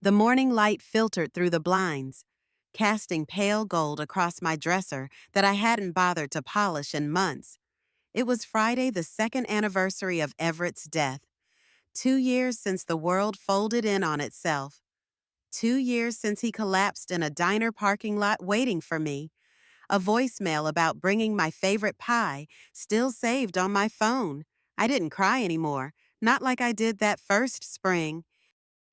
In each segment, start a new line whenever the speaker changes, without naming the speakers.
The morning light filtered through the blinds, casting pale gold across my dresser that I hadn't bothered to polish in months. It was Friday, the second anniversary of Everett's death. 2 years since the world folded in on itself. 2 years since he collapsed in a diner parking lot waiting for me. A voicemail about bringing my favorite pie, still saved on my phone. I didn't cry anymore, not like I did that first spring.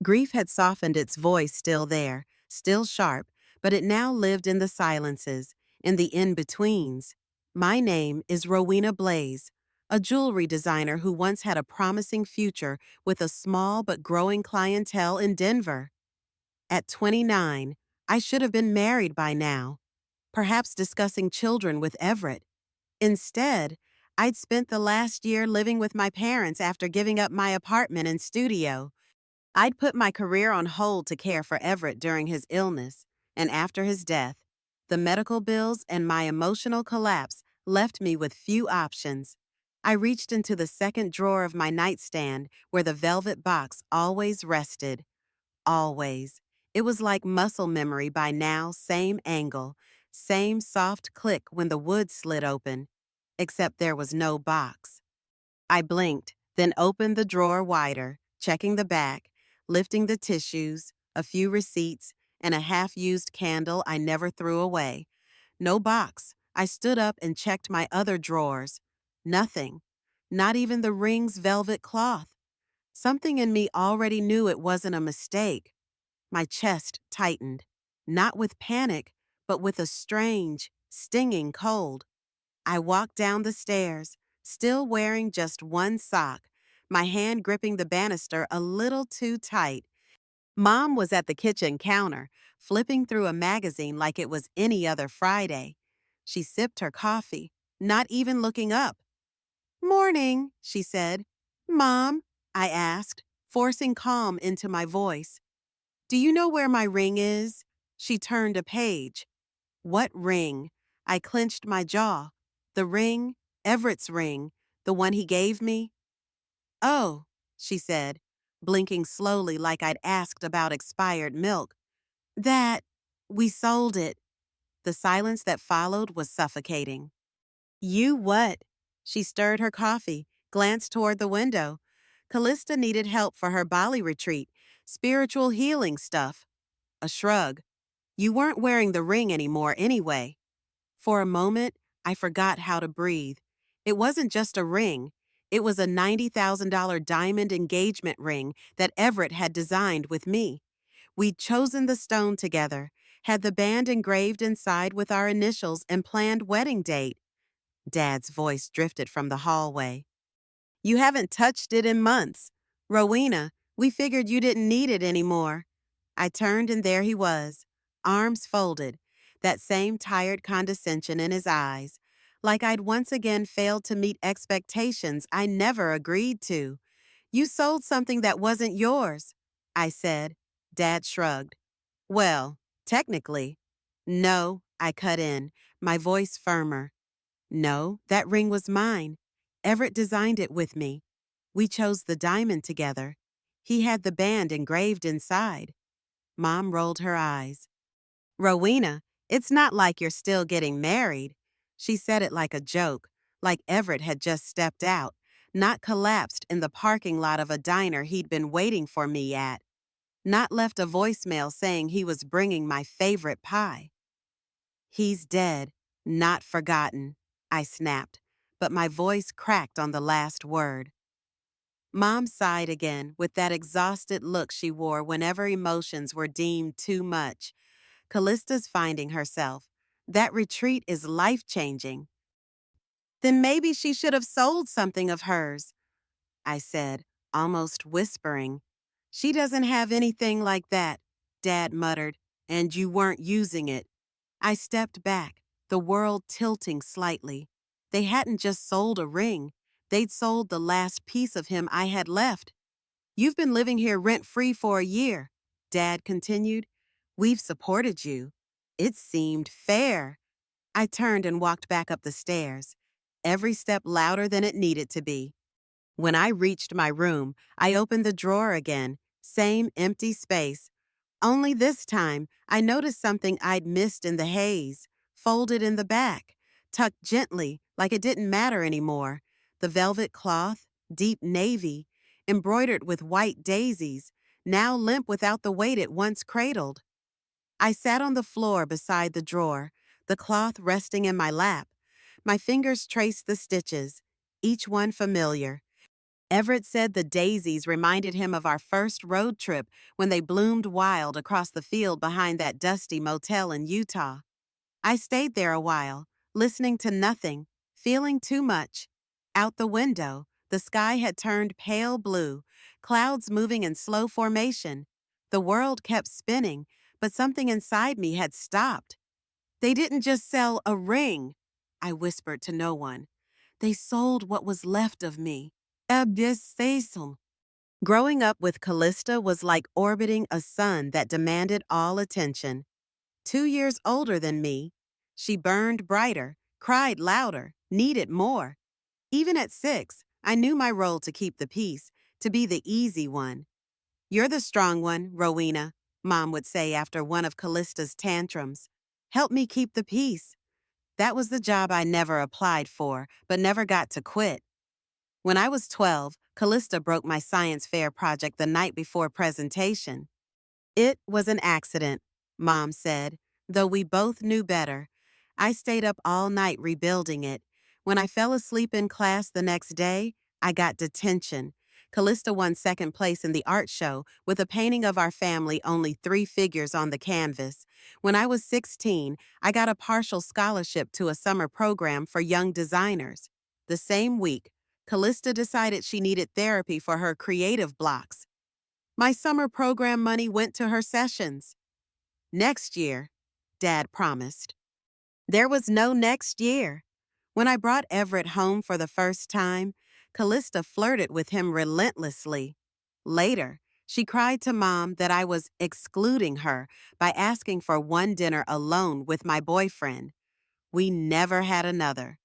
Grief had softened its voice, still there, still sharp, but it now lived in the silences, in the in-betweens. My name is Rowena Blaze, a jewelry designer who once had a promising future with a small but growing clientele in Denver. At 29, I should have been married by now, perhaps discussing children with Everett. Instead, I'd spent the last year living with my parents after giving up my apartment and studio. I'd put my career on hold to care for Everett during his illness, and after his death, the medical bills and my emotional collapse left me with few options. I reached into the second drawer of my nightstand where the velvet box always rested. Always. It was like muscle memory by now, same angle, same soft click when the wood slid open, except there was no box. I blinked, then opened the drawer wider, checking the back, lifting the tissues, a few receipts, and a half-used candle I never threw away. No box. I stood up and checked my other drawers. Nothing. Not even the ring's velvet cloth. Something in me already knew it wasn't a mistake. My chest tightened, not with panic, but with a strange, stinging cold. I walked down the stairs, still wearing just one sock, my hand gripping the banister a little too tight. Mom was at the kitchen counter, flipping through a magazine like it was any other Friday. She sipped her coffee, not even looking up. "Morning," she said. "Mom," I asked, forcing calm into my voice. "Do you know where my ring is?" She turned a page. What ring? I clenched my jaw. The ring, Everett's ring, the one he gave me. "Oh," she said, blinking slowly like I'd asked about expired milk. "That, we sold it." The silence that followed was suffocating. "You what?" She stirred her coffee, glanced toward the window. Callista needed help for her Bali retreat, spiritual healing stuff. A shrug. "You weren't wearing the ring anymore anyway." For a moment, I forgot how to breathe. It wasn't just a ring. It was a $90,000 diamond engagement ring that Everett had designed with me. We'd chosen the stone together, had the band engraved inside with our initials and planned wedding date. Dad's voice drifted from the hallway. "You haven't touched it in months. Rowena, we figured you didn't need it anymore." I turned and there he was, arms folded, that same tired condescension in his eyes, like I'd once again failed to meet expectations I never agreed to. "You sold something that wasn't yours," I said. Dad shrugged. "Well, technically." "No," I cut in, my voice firmer. "No, that ring was mine. Everett designed it with me. We chose the diamond together. He had the band engraved inside." Mom rolled her eyes. "Rowena, it's not like you're still getting married." She said it like a joke, like Everett had just stepped out, not collapsed in the parking lot of a diner he'd been waiting for me at, not left a voicemail saying he was bringing my favorite pie. "He's dead, not forgotten," I snapped, but my voice cracked on the last word. Mom sighed again with that exhausted look she wore whenever emotions were deemed too much. "Callista's finding herself. That retreat is life-changing." "Then maybe she should have sold something of hers," I said, almost whispering. "She doesn't have anything like that," Dad muttered, "and you weren't using it." I stepped back, the world tilting slightly. They hadn't just sold a ring. They'd sold the last piece of him I had left. "You've been living here rent-free for a year," Dad continued. "We've supported you. It seemed fair." I turned and walked back up the stairs, every step louder than it needed to be. When I reached my room, I opened the drawer again, same empty space. Only this time, I noticed something I'd missed in the haze, folded in the back, tucked gently like it didn't matter anymore. The velvet cloth, deep navy, embroidered with white daisies, now limp without the weight it once cradled. I sat on the floor beside the drawer, the cloth resting in my lap. My fingers traced the stitches, each one familiar. Everett said the daisies reminded him of our first road trip when they bloomed wild across the field behind that dusty motel in Utah. I stayed there a while, listening to nothing, feeling too much. Out the window, the sky had turned pale blue, clouds moving in slow formation. The world kept spinning, but something inside me had stopped. They didn't just sell a ring, I whispered to no one. They sold what was left of me. Abyssaism. Growing up with Callista was like orbiting a sun that demanded all attention. 2 years older than me, she burned brighter, cried louder, needed more. Even at 6, I knew my role to keep the peace, to be the easy one. You're the strong one, Rowena, Mom would say after one of Callista's tantrums. Help me keep the peace. That was the job I never applied for, but never got to quit. When I was 12, Callista broke my science fair project the night before presentation. It was an accident, Mom said, though we both knew better. I stayed up all night rebuilding it. When I fell asleep in class the next day, I got detention. Callista won second place in the art show with a painting of our family only 3 figures on the canvas. When I was 16, I got a partial scholarship to a summer program for young designers. The same week, Callista decided she needed therapy for her creative blocks. My summer program money went to her sessions. Next year, Dad promised. There was no next year. When I brought Everett home for the first time, Callista flirted with him relentlessly. Later, she cried to Mom that I was excluding her by asking for one dinner alone with my boyfriend. We never had another.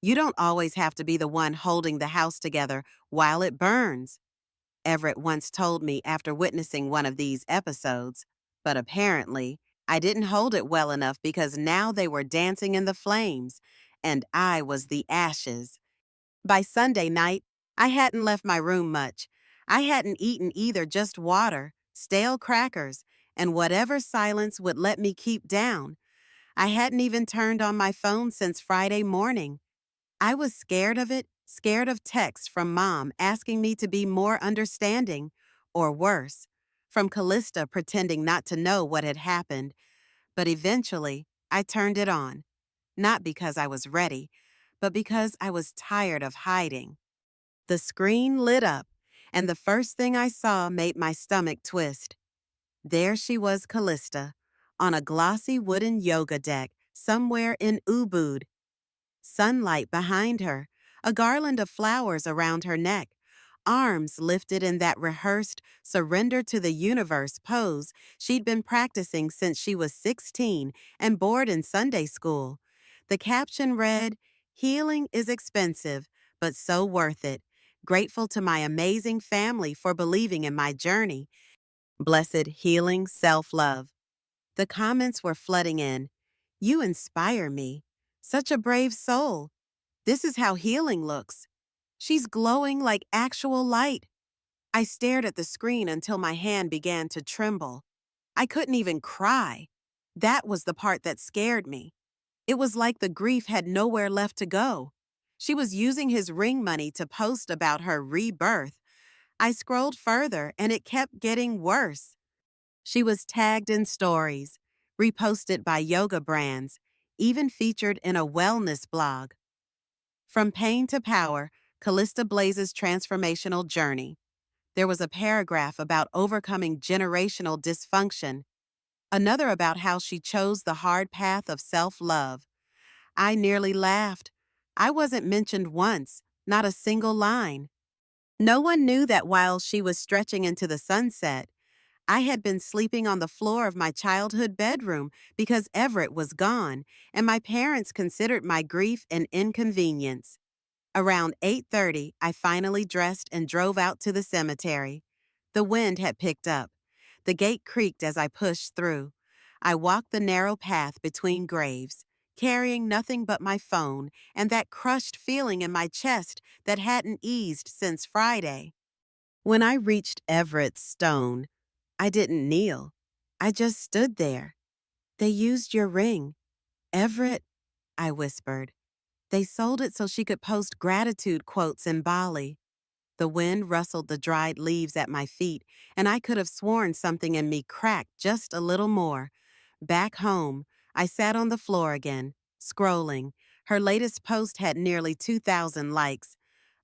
You don't always have to be the one holding the house together while it burns, Everett once told me after witnessing one of these episodes. But apparently, I didn't hold it well enough because now they were dancing in the flames, and I was the ashes. By Sunday night, I hadn't left my room much. I hadn't eaten either, just water, stale crackers, and whatever silence would let me keep down. I hadn't even turned on my phone since Friday morning. I was scared of it, scared of texts from Mom asking me to be more understanding, or worse, from Callista pretending not to know what had happened. But eventually, I turned it on, not because I was ready, but because I was tired of hiding. The screen lit up, and the first thing I saw made my stomach twist. There she was, Callista, on a glossy wooden yoga deck somewhere in Ubud. Sunlight behind her, a garland of flowers around her neck, arms lifted in that rehearsed, surrender to the universe pose she'd been practicing since she was 16 and bored in Sunday school. The caption read, "Healing is expensive, but so worth it. Grateful to my amazing family for believing in my journey. Blessed healing self-love." The comments were flooding in. "You inspire me. Such a brave soul. This is how healing looks. She's glowing like actual light." I stared at the screen until my hand began to tremble. I couldn't even cry. That was the part that scared me. It was like the grief had nowhere left to go. She was using his ring money to post about her rebirth. I scrolled further and it kept getting worse. She was tagged in stories, reposted by yoga brands, even featured in a wellness blog. From pain to power, Callista Blaze's transformational journey. There was a paragraph about overcoming generational dysfunction, another about how she chose the hard path of self-love. I nearly laughed. I wasn't mentioned once, not a single line. No one knew that while she was stretching into the sunset, I had been sleeping on the floor of my childhood bedroom because Everett was gone, and my parents considered my grief an inconvenience. Around 8:30, I finally dressed and drove out to the cemetery. The wind had picked up. The gate creaked as I pushed through. I walked the narrow path between graves, carrying nothing but my phone and that crushed feeling in my chest that hadn't eased since Friday. When I reached Everett's stone, I didn't kneel. I just stood there. They used your ring. Everett, I whispered. They sold it so she could post gratitude quotes in Bali. The wind rustled the dried leaves at my feet, and I could have sworn something in me cracked just a little more. Back home, I sat on the floor again, scrolling. Her latest post had nearly 2,000 likes.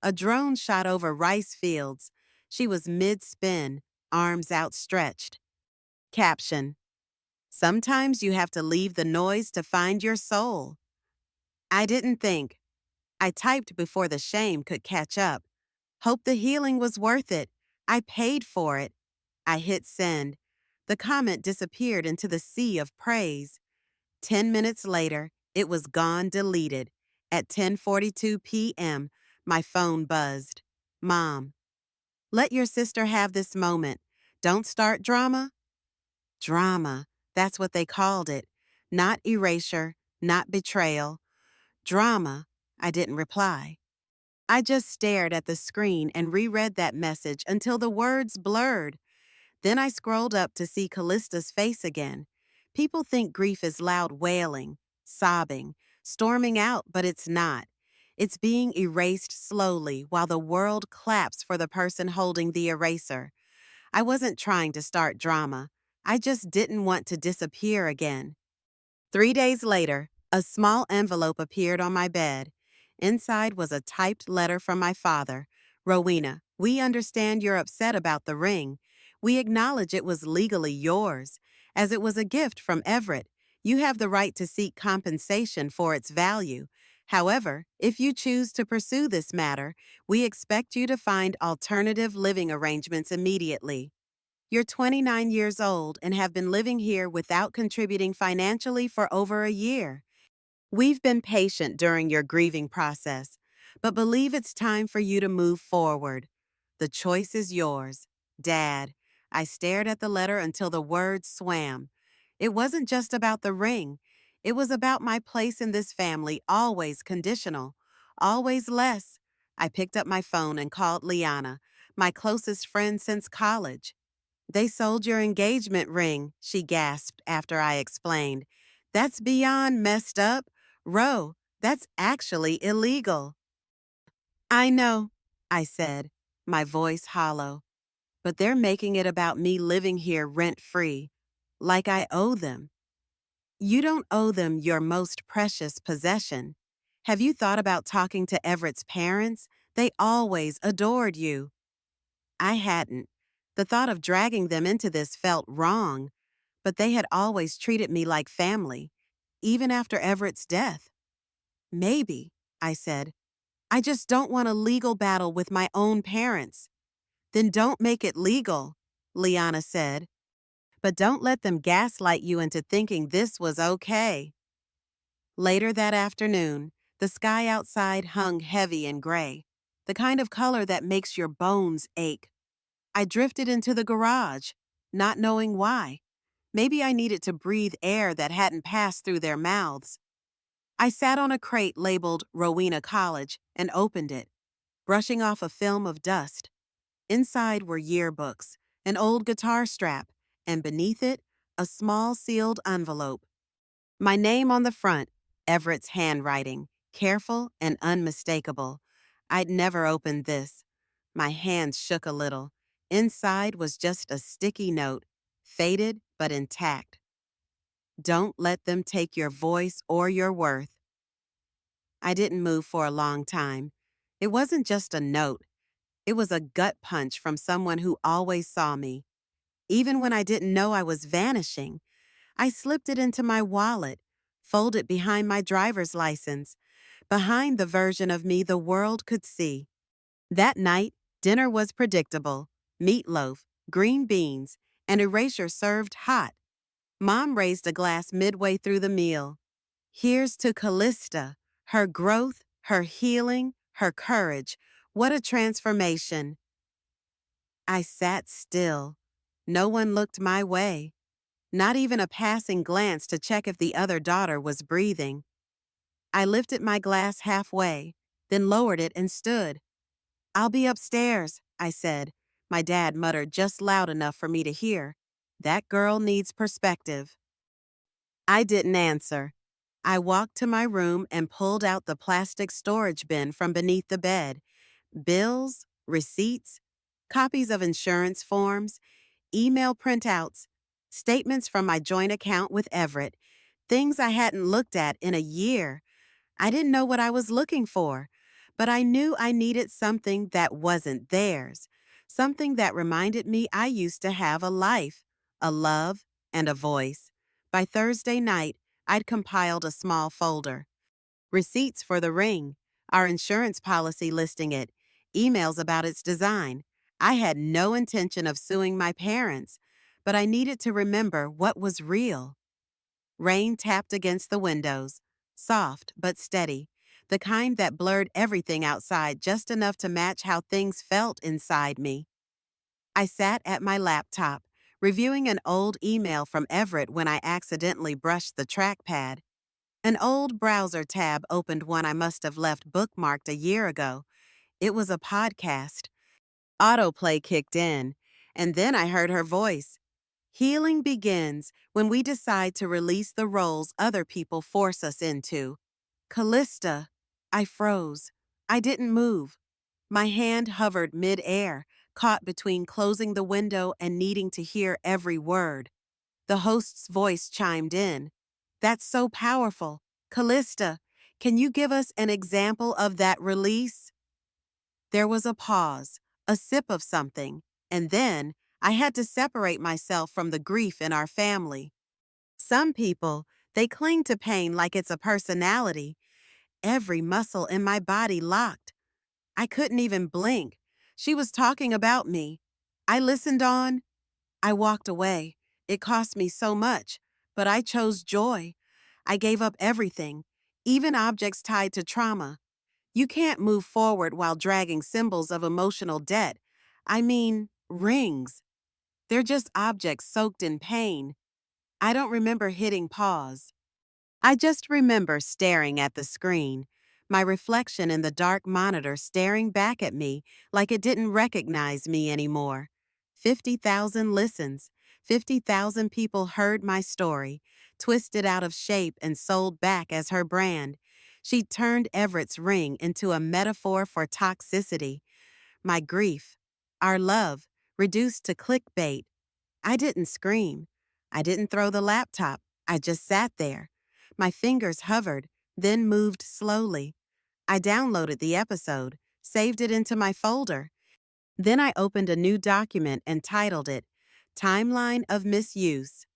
A drone shot over rice fields. She was mid-spin, arms outstretched. Caption: Sometimes you have to leave the noise to find your soul. I didn't think. I typed before the shame could catch up. Hope the healing was worth it. I paid for it. I hit send. The comment disappeared into the sea of praise. 10 minutes later, it was gone, deleted. At 10:42 p.m., my phone buzzed. Mom, let your sister have this moment. Don't start drama. Drama, that's what they called it. Not erasure, not betrayal. Drama. I didn't reply. I just stared at the screen and reread that message until the words blurred. Then I scrolled up to see Callista's face again. People think grief is loud wailing, sobbing, storming out, but it's not. It's being erased slowly while the world claps for the person holding the eraser. I wasn't trying to start drama. I just didn't want to disappear again. 3 days later, a small envelope appeared on my bed. Inside was a typed letter from my father. Rowena, we understand you're upset about the ring. We acknowledge it was legally yours. As it was a gift from Everett, you have the right to seek compensation for its value. However, if you choose to pursue this matter, we expect you to find alternative living arrangements immediately. You're 29 years old and have been living here without contributing financially for over a year. We've been patient during your grieving process, but believe it's time for you to move forward. The choice is yours. Dad. I stared at the letter until the words swam. It wasn't just about the ring. It was about my place in this family, always conditional, always less. I picked up my phone and called Liana, my closest friend since college. They sold your engagement ring, she gasped after I explained. That's beyond messed up. Ro, that's actually illegal. I know, I said, my voice hollow. But they're making it about me living here rent-free, like I owe them. You don't owe them your most precious possession. Have you thought about talking to Everett's parents? They always adored you. I hadn't. The thought of dragging them into this felt wrong, but they had always treated me like family, even after Everett's death. Maybe, I said. I just don't want a legal battle with my own parents. Then don't make it legal, Liana said. But don't let them gaslight you into thinking this was okay. Later that afternoon, the sky outside hung heavy and gray, the kind of color that makes your bones ache. I drifted into the garage, not knowing why. Maybe I needed to breathe air that hadn't passed through their mouths. I sat on a crate labeled Rowena College and opened it, brushing off a film of dust. Inside were yearbooks, an old guitar strap, and beneath it, a small sealed envelope. My name on the front, Everett's handwriting, careful and unmistakable. I'd never opened this. My hands shook a little. Inside was just a sticky note, faded but intact. Don't let them take your voice or your worth. I didn't move for a long time. It wasn't just a note. It was a gut punch from someone who always saw me. Even when I didn't know I was vanishing, I slipped it into my wallet, folded behind my driver's license, behind the version of me the world could see. That night, dinner was predictable: meatloaf, green beans, and erasure served hot. Mom raised a glass midway through the meal. Here's to Callista, her growth, her healing, her courage. What a transformation. I sat still. No one looked my way, not even a passing glance to check if the other daughter was breathing. I lifted my glass halfway, then lowered it and stood. "I'll be upstairs," I said. My dad muttered just loud enough for me to hear. "That girl needs perspective." I didn't answer. I walked to my room and pulled out the plastic storage bin from beneath the bed. Bills, receipts, copies of insurance forms, email printouts, statements from my joint account with Everett, things I hadn't looked at in a year. I didn't know what I was looking for, but I knew I needed something that wasn't theirs, something that reminded me I used to have a life, a love, and a voice. By Thursday night, I'd compiled a small folder. Receipts for the ring, our insurance policy listing it, emails about its design. I had no intention of suing my parents, but I needed to remember what was real. Rain tapped against the windows, soft but steady, the kind that blurred everything outside just enough to match how things felt inside me. I sat at my laptop, reviewing an old email from Everett when I accidentally brushed the trackpad. An old browser tab opened one I must have left bookmarked a year ago. It was a podcast. Autoplay kicked in, and then I heard her voice. "Healing begins when we decide to release the roles other people force us into." "Callista." I froze. I didn't move. My hand hovered mid-air, caught between closing the window and needing to hear every word. The host's voice chimed in. "That's so powerful. Callista, can you give us an example of that release?" There was a pause, a sip of something, and then I had to separate myself from the grief in our family. Some people, they cling to pain like it's a personality. Every muscle in my body locked. I couldn't even blink. She was talking about me. I listened on. I walked away. It cost me so much, but I chose joy. I gave up everything, even objects tied to trauma. You can't move forward while dragging symbols of emotional debt. I mean, rings. They're just objects soaked in pain. I don't remember hitting pause. I just remember staring at the screen, my reflection in the dark monitor staring back at me like it didn't recognize me anymore. 50,000 listens. 50,000 people heard my story, twisted out of shape and sold back as her brand. She turned Everett's ring into a metaphor for toxicity. My grief, our love, reduced to clickbait. I didn't scream. I didn't throw the laptop. I just sat there. My fingers hovered, then moved slowly. I downloaded the episode, saved it into my folder. Then I opened a new document and titled it, "Timeline of Misuse."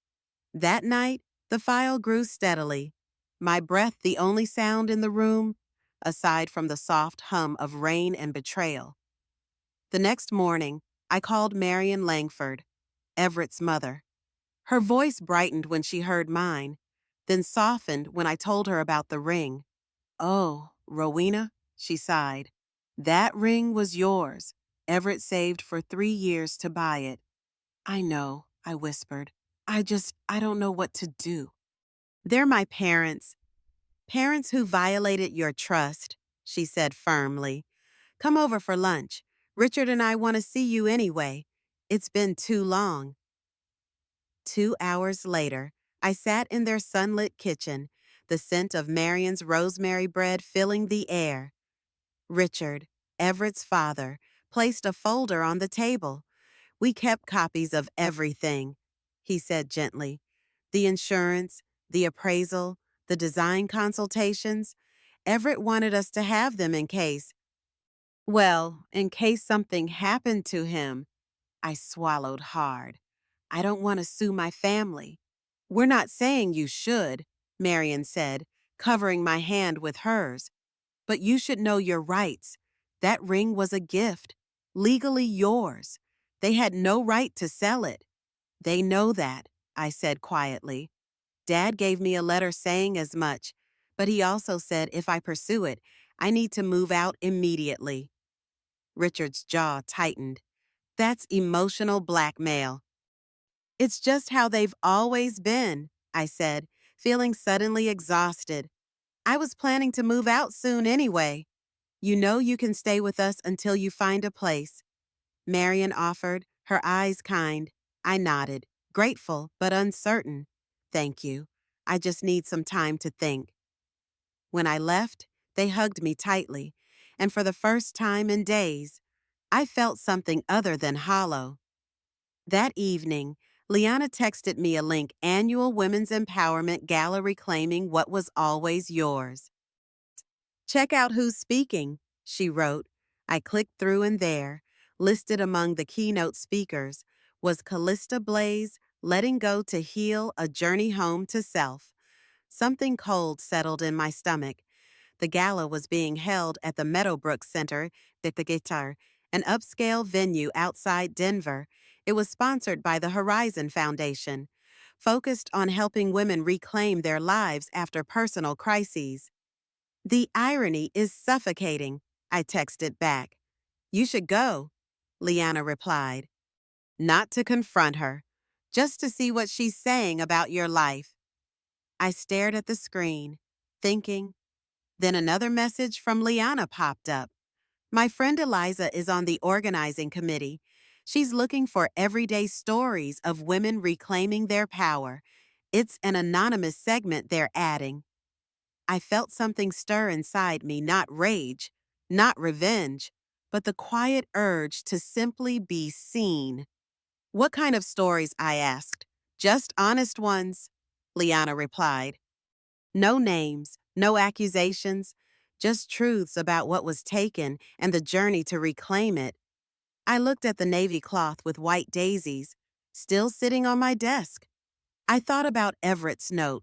That night, the file grew steadily. My breath the only sound in the room, aside from the soft hum of rain and betrayal. The next morning, I called Marion Langford, Everett's mother. Her voice brightened when she heard mine, then softened when I told her about the ring. "Oh, Rowena," she sighed. "That ring was yours. Everett saved for 3 years to buy it." "I know," I whispered. I don't know what to do." "They're my parents. Parents who violated your trust," she said firmly. "Come over for lunch. Richard and I want to see you anyway. It's been too long." 2 hours later, I sat in their sunlit kitchen, the scent of Marion's rosemary bread filling the air. Richard, Everett's father, placed a folder on the table. "We kept copies of everything," he said gently. "The insurance, the appraisal, the design consultations. Everett wanted us to have them in case something happened to him." I swallowed hard. "I don't want to sue my family." "We're not saying you should," Marion said, covering my hand with hers. "But you should know your rights. That ring was a gift, legally yours. They had no right to sell it." "They know that," I said quietly. "Dad gave me a letter saying as much, but he also said if I pursue it, I need to move out immediately." Richard's jaw tightened. "That's emotional blackmail." It's just how they've always been, I said, feeling suddenly exhausted. I was planning to move out soon anyway. You know you can stay with us until you find a place. Marion offered, her eyes kind. I nodded, grateful but uncertain. Thank you. I just need some time to think. When I left, they hugged me tightly, and for the first time in days, I felt something other than hollow. That evening, Liana texted me a link annual Women's Empowerment Gala reclaiming what was always yours. Check out who's speaking, she wrote. I clicked through and there, listed among the keynote speakers, was Callista Blaze, Letting Go to Heal, A Journey Home to Self. Something cold settled in my stomach. The gala was being held at the Meadowbrook Center, the Guitar, an upscale venue outside Denver. It was sponsored by the Horizon Foundation, focused on helping women reclaim their lives after personal crises. The irony is suffocating, I texted back. You should go, Liana replied. Not to confront her, just to see what she's saying about your life. I stared at the screen, thinking. Then another message from Liana popped up. My friend Eliza is on the organizing committee. She's looking for everyday stories of women reclaiming their power. It's an anonymous segment they're adding. I felt something stir inside me, not rage, not revenge, but the quiet urge to simply be seen. What kind of stories? I asked. Just honest ones, Liana replied. No names, no accusations, just truths about what was taken and the journey to reclaim it. I looked at the navy cloth with white daisies, still sitting on my desk. I thought about Everett's note.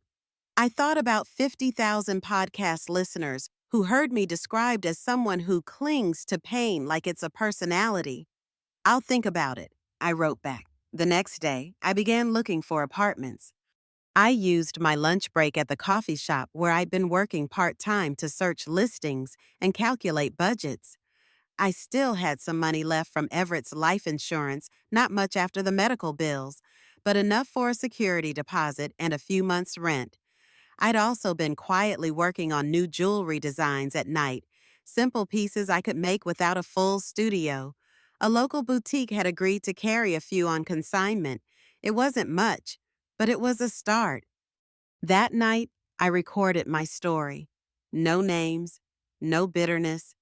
I thought about 50,000 podcast listeners who heard me described as someone who clings to pain like it's a personality. I'll think about it, I wrote back. The next day, I began looking for apartments. I used my lunch break at the coffee shop where I'd been working part-time to search listings and calculate budgets. I still had some money left from Everett's life insurance, not much after the medical bills, but enough for a security deposit and a few months' rent. I'd also been quietly working on new jewelry designs at night, simple pieces I could make without a full studio. A local boutique had agreed to carry a few on consignment. It wasn't much, but it was a start. That night, I recorded my story. No names, no bitterness,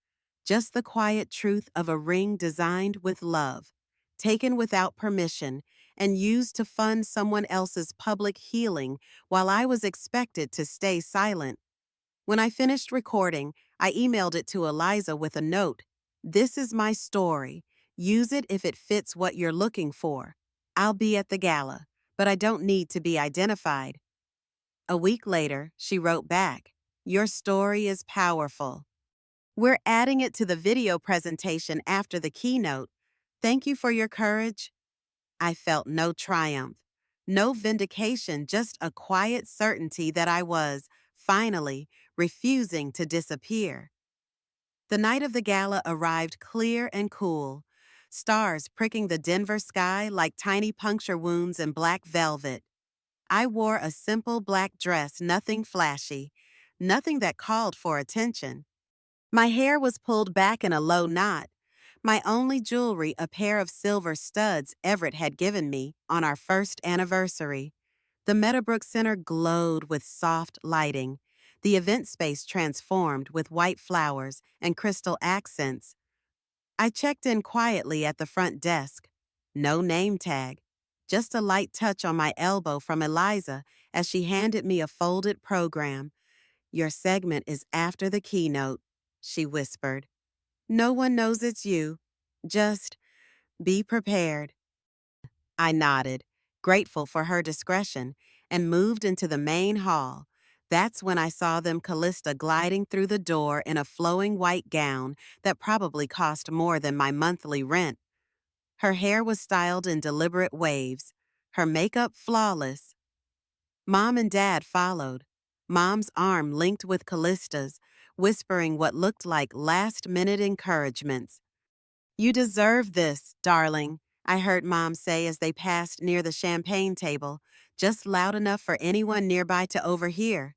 just the quiet truth of a ring designed with love, taken without permission, and used to fund someone else's public healing while I was expected to stay silent. When I finished recording, I emailed it to Eliza with a note. This is my story. Use it if it fits what you're looking for. I'll be at the gala, but I don't need to be identified. A week later, she wrote back, Your story is powerful. We're adding it to the video presentation after the keynote. Thank you for your courage. I felt no triumph, no vindication, just a quiet certainty that I was, finally, refusing to disappear. The night of the gala arrived clear and cool, stars pricking the Denver sky like tiny puncture wounds in black velvet. I wore a simple black dress, nothing flashy, nothing that called for attention. My hair was pulled back in a low knot. My only jewelry, a pair of silver studs Everett had given me on our first anniversary. The Meadowbrook Center glowed with soft lighting. The event space transformed with white flowers and crystal accents. I checked in quietly at the front desk. No name tag, just a light touch on my elbow from Eliza as she handed me a folded program. Your segment is after the keynote, she whispered. No one knows it's you. Just be prepared. I nodded, grateful for her discretion, and moved into the main hall. That's when I saw them Callista gliding through the door in a flowing white gown that probably cost more than my monthly rent. Her hair was styled in deliberate waves, her makeup flawless. Mom and Dad followed, Mom's arm linked with Callista's, whispering what looked like last-minute encouragements. You deserve this, darling. I heard Mom say as they passed near the champagne table, just loud enough for anyone nearby to overhear.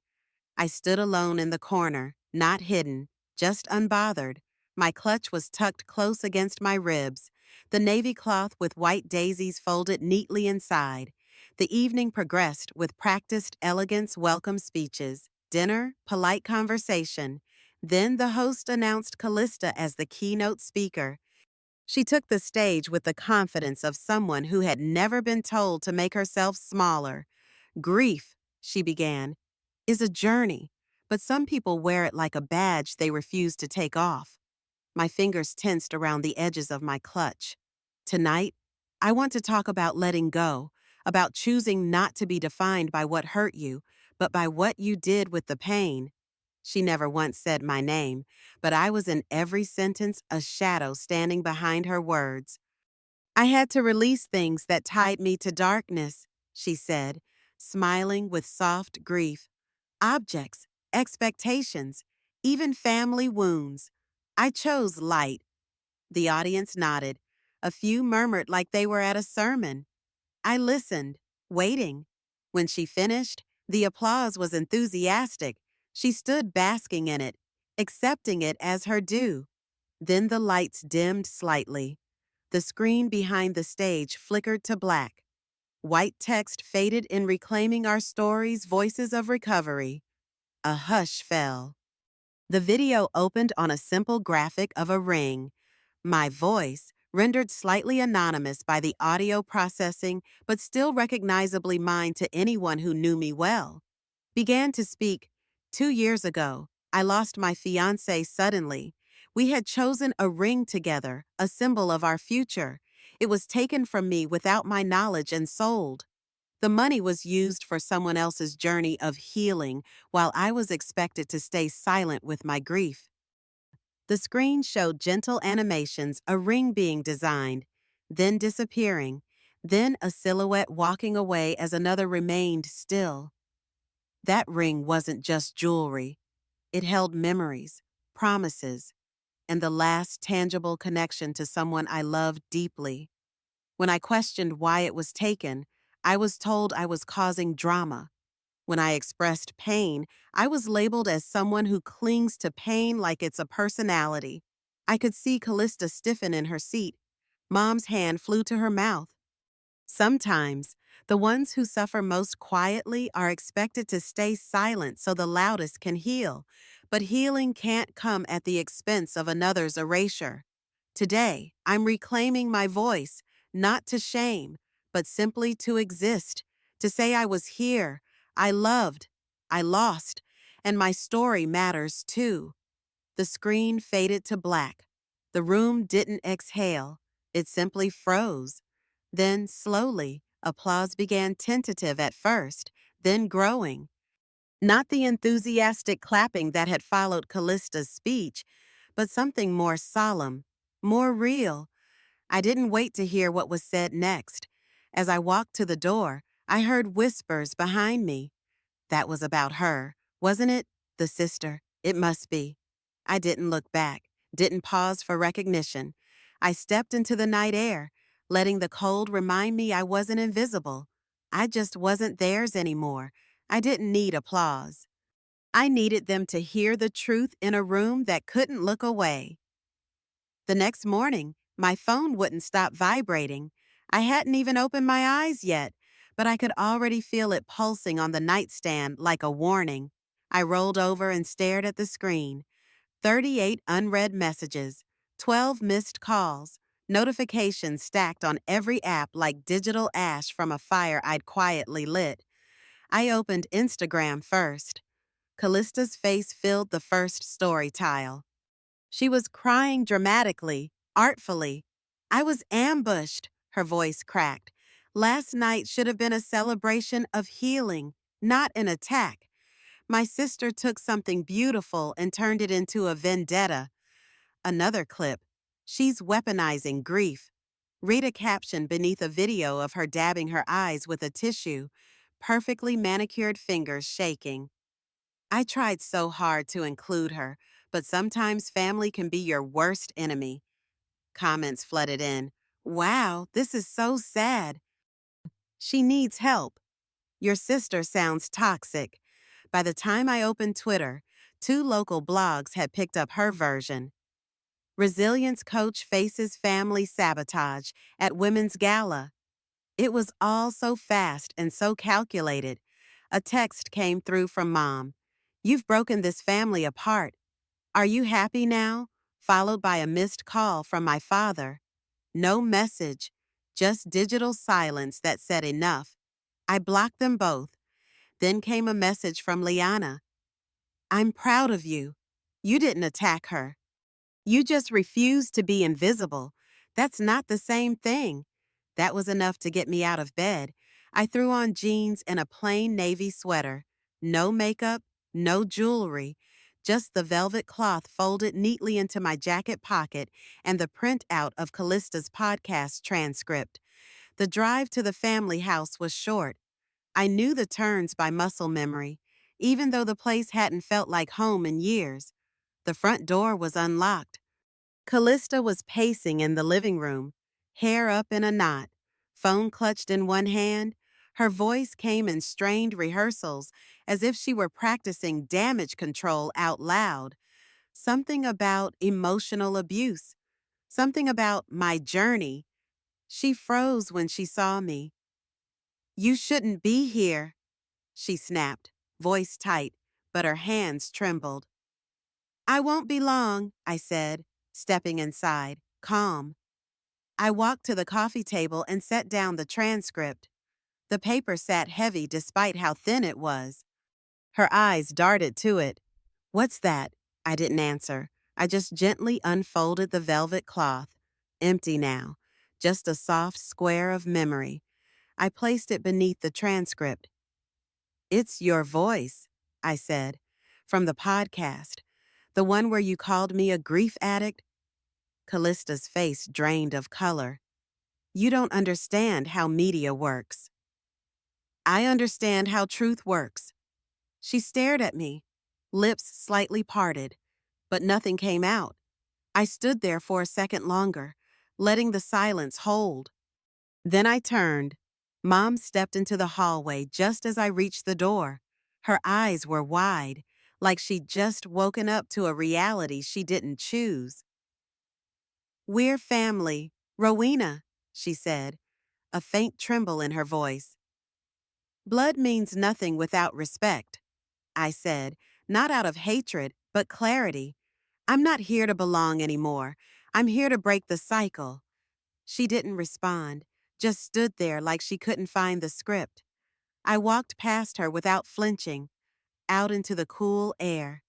I stood alone in the corner, not hidden, just unbothered. My clutch was tucked close against my ribs, the navy cloth with white daisies folded neatly inside. The evening progressed with practiced elegance welcome speeches, dinner, polite conversation. Then the host announced Callista as the keynote speaker. She took the stage with the confidence of someone who had never been told to make herself smaller. Grief, she began, is a journey, but some people wear it like a badge they refuse to take off. My fingers tensed around the edges of my clutch. Tonight, I want to talk about letting go, about choosing not to be defined by what hurt you, but by what you did with the pain. She never once said my name, but I was in every sentence a shadow standing behind her words. I had to release things that tied me to darkness, she said, smiling with soft grief. Objects, expectations, even family wounds. I chose light. The audience nodded. A few murmured like they were at a sermon. I listened, waiting. When she finished, the applause was enthusiastic. She stood basking in it, accepting it as her due. Then the lights dimmed slightly. The screen behind the stage flickered to black. White text faded in reclaiming our stories' voices of recovery. A hush fell. The video opened on a simple graphic of a ring. My voice, rendered slightly anonymous by the audio processing but still recognizably mine to anyone who knew me well, began to speak. 2 years ago, I lost my fiancé suddenly. We had chosen a ring together, a symbol of our future. It was taken from me without my knowledge and sold. The money was used for someone else's journey of healing while I was expected to stay silent with my grief. The screen showed gentle animations, a ring being designed, then disappearing, then a silhouette walking away as another remained still. That ring wasn't just jewelry. It held memories, promises, and the last tangible connection to someone I loved deeply. When I questioned why it was taken, I was told I was causing drama. When I expressed pain, I was labeled as someone who clings to pain like it's a personality. I could see Callista stiffen in her seat. Mom's hand flew to her mouth. Sometimes, the ones who suffer most quietly are expected to stay silent so the loudest can heal. But healing can't come at the expense of another's erasure. Today, I'm reclaiming my voice, not to shame, but simply to exist, to say I was here, I loved, I lost, and my story matters too. The screen faded to black. The room didn't exhale, it simply froze. Then, slowly, applause began tentative at first, then growing. Not the enthusiastic clapping that had followed Callista's speech, but something more solemn, more real. I didn't wait to hear what was said next. As I walked to the door, I heard whispers behind me. That was about her, wasn't it? The sister. It must be. I didn't look back, didn't pause for recognition. I stepped into the night air, letting the cold remind me I wasn't invisible. I just wasn't theirs anymore. I didn't need applause. I needed them to hear the truth in a room that couldn't look away. The next morning, my phone wouldn't stop vibrating. I hadn't even opened my eyes yet, but I could already feel it pulsing on the nightstand like a warning. I rolled over and stared at the screen. 38 unread messages, 12 missed calls, notifications stacked on every app like digital ash from a fire I'd quietly lit. I opened Instagram first. Callista's face filled the first story tile. She was crying dramatically, artfully. I was ambushed, her voice cracked. Last night should have been a celebration of healing, not an attack. My sister took something beautiful and turned it into a vendetta. Another clip. She's weaponizing grief. Read a caption beneath a video of her dabbing her eyes with a tissue, perfectly manicured fingers shaking. I tried so hard to include her, but sometimes family can be your worst enemy. Comments flooded in. Wow, this is so sad. She needs help. Your sister sounds toxic. By the time I opened Twitter, two local blogs had picked up her version. Resilience coach faces family sabotage at women's gala. It was all so fast and so calculated. A text came through from mom. You've broken this family apart. Are you happy now? Followed by a missed call from my father. No message, just digital silence that said enough. I blocked them both. Then came a message from Liana. I'm proud of you. You didn't attack her. You just refused to be invisible. That's not the same thing. That was enough to get me out of bed. I threw on jeans and a plain navy sweater. No makeup, no jewelry, just the velvet cloth folded neatly into my jacket pocket and the printout of Callista's podcast transcript. The drive to the family house was short. I knew the turns by muscle memory, even though the place hadn't felt like home in years. The front door was unlocked. Callista was pacing in the living room, hair up in a knot, phone clutched in one hand. Her voice came in strained rehearsals, as if she were practicing damage control out loud. Something about emotional abuse, something about my journey. She froze when she saw me. You shouldn't be here, she snapped, voice tight, but her hands trembled. I won't be long, I said, stepping inside, calm. I walked to the coffee table and set down the transcript. The paper sat heavy despite how thin it was. Her eyes darted to it. What's that? I didn't answer. I just gently unfolded the velvet cloth. Empty now. Just a soft square of memory. I placed it beneath the transcript. It's your voice, I said, from the podcast. The one where you called me a grief addict? Callista's face drained of color. You don't understand how media works. I understand how truth works. She stared at me, lips slightly parted, but nothing came out. I stood there for a second longer, letting the silence hold. Then I turned. Mom stepped into the hallway just as I reached the door. Her eyes were wide, like she'd just woken up to a reality she didn't choose. We're family, Rowena, she said, a faint tremble in her voice. Blood means nothing without respect, I said, not out of hatred, but clarity. I'm not here to belong anymore. I'm here to break the cycle. She didn't respond, just stood there like she couldn't find the script. I walked past her without flinching, out into the cool air.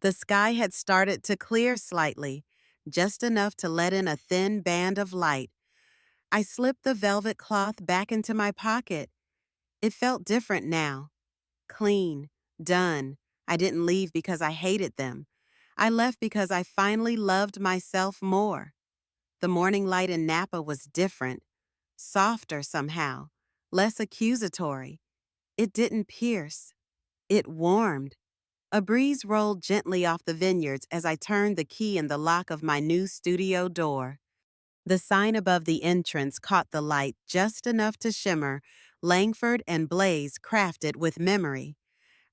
The sky had started to clear slightly, just enough to let in a thin band of light. I slipped the velvet cloth back into my pocket. It felt different now. Clean, done. I didn't leave because I hated them. I left because I finally loved myself more. The morning light in Napa was different, softer somehow, less accusatory. It didn't pierce. It warmed. A breeze rolled gently off the vineyards as I turned the key in the lock of my new studio door. The sign above the entrance caught the light just enough to shimmer, Langford and Blaze crafted with memory.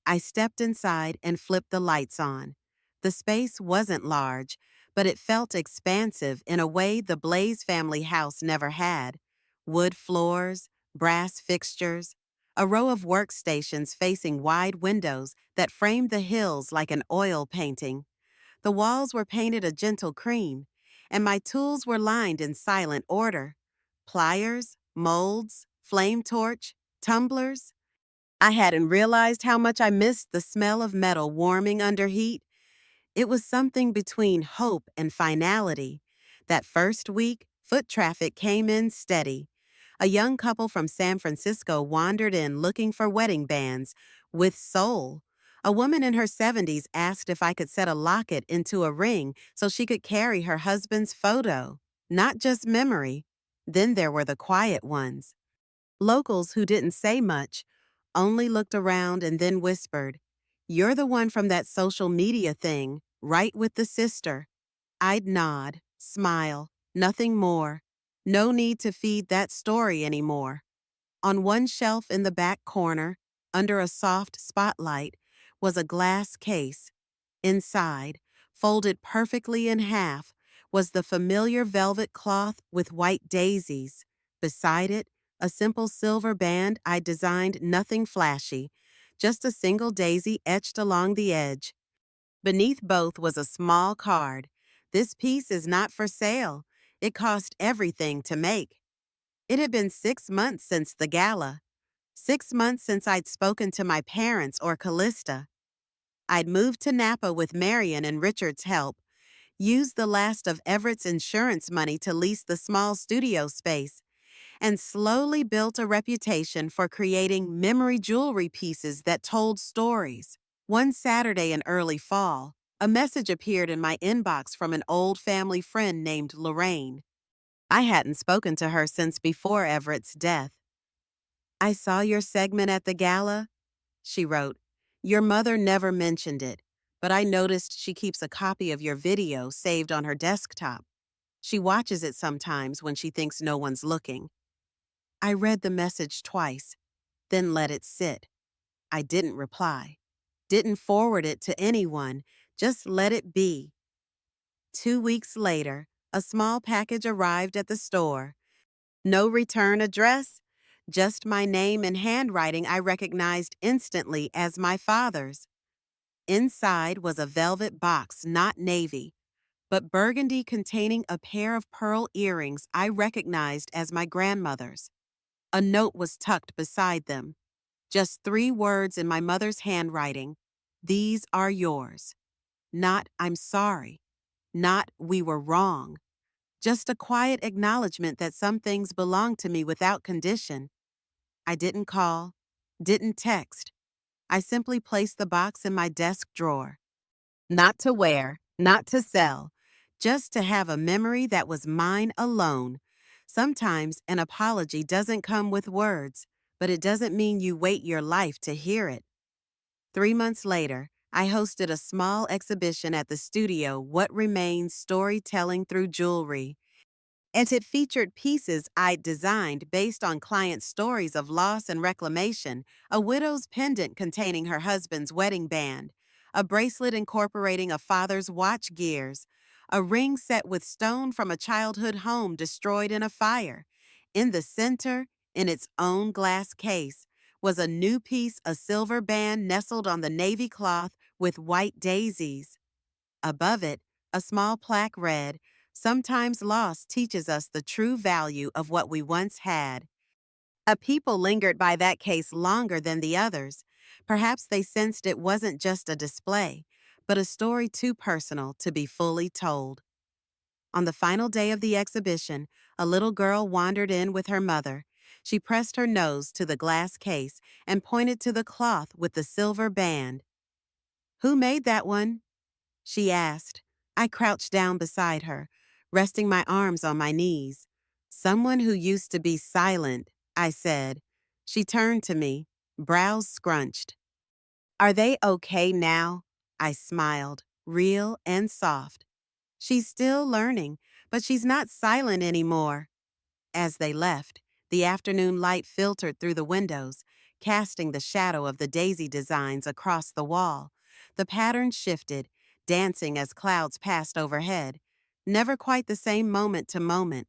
I stepped inside and flipped the lights on. The space wasn't large, but it felt expansive in a way the Blaze family house never had. Wood floors, brass fixtures, a row of workstations facing wide windows that framed the hills like an oil painting. The walls were painted a gentle cream, and my tools were lined in silent order. Pliers, molds, flame torch, tumblers. I hadn't realized how much I missed the smell of metal warming under heat. It was something between hope and finality. That first week, foot traffic came in steady. A young couple from San Francisco wandered in looking for wedding bands with soul. A woman in her 70s asked if I could set a locket into a ring so she could carry her husband's photo, not just memory. Then there were the quiet ones. Locals who didn't say much, only looked around and then whispered, "You're the one from that social media thing, right with the sister." I'd nod, smile, nothing more. No need to feed that story anymore. On one shelf in the back corner, under a soft spotlight, was a glass case. Inside, folded perfectly in half, was the familiar velvet cloth with white daisies. Beside it, a simple silver band I designed, nothing flashy, just a single daisy etched along the edge. Beneath both was a small card. This piece is not for sale. It cost everything to make. It had been 6 months since the gala. 6 months since I'd spoken to my parents or Callista. I'd moved to Napa with Marion and Richard's help, used the last of Everett's insurance money to lease the small studio space, and slowly built a reputation for creating memory jewelry pieces that told stories. One Saturday in early fall, a message appeared in my inbox from an old family friend named Lorraine. I hadn't spoken to her since before Everett's death. "I saw your segment at the gala," she wrote. "Your mother never mentioned it, but I noticed she keeps a copy of your video saved on her desktop. She watches it sometimes when she thinks no one's looking." I read the message twice, then let it sit. I didn't reply. Didn't forward it to anyone, just let it be. 2 weeks later, a small package arrived at the store. No return address, just my name and handwriting I recognized instantly as my father's. Inside was a velvet box, not navy, but burgundy, containing a pair of pearl earrings I recognized as my grandmother's. A note was tucked beside them. Just 3 words in my mother's handwriting. "These are yours." Not "I'm sorry." Not "we were wrong." Just a quiet acknowledgement that some things belonged to me without condition. I didn't call, didn't text. I simply placed the box in my desk drawer. Not to wear, not to sell, just to have a memory that was mine alone. Sometimes an apology doesn't come with words, but it doesn't mean you wait your life to hear it. 3 months later, I hosted a small exhibition at the studio, What Remains Storytelling Through Jewelry. And it featured pieces I'd designed based on clients' stories of loss and reclamation: a widow's pendant containing her husband's wedding band, a bracelet incorporating a father's watch gears, a ring set with stone from a childhood home destroyed in a fire. In the center, in its own glass case, was a new piece, a silver band nestled on the navy cloth with white daisies. Above it, a small plaque read, "Sometimes loss teaches us the true value of what we once had." A people lingered by that case longer than the others. Perhaps they sensed it wasn't just a display, but a story too personal to be fully told. On the final day of the exhibition, a little girl wandered in with her mother. She pressed her nose to the glass case and pointed to the cloth with the silver band. "Who made that one?" she asked. I crouched down beside her, resting my arms on my knees. "Someone who used to be silent," I said. She turned to me, brows scrunched. "Are they okay now?" I smiled, real and soft. "She's still learning, but she's not silent anymore." As they left, the afternoon light filtered through the windows, casting the shadow of the daisy designs across the wall. The pattern shifted, dancing as clouds passed overhead, never quite the same moment to moment.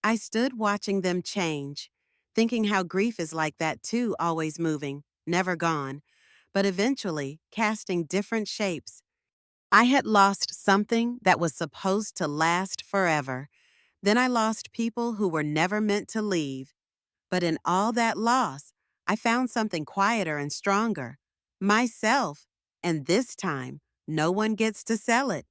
I stood watching them change, thinking how grief is like that too, always moving, never gone, but eventually casting different shapes. I had lost something that was supposed to last forever. Then I lost people who were never meant to leave. But in all that loss, I found something quieter and stronger: myself. And this time, no one gets to sell it.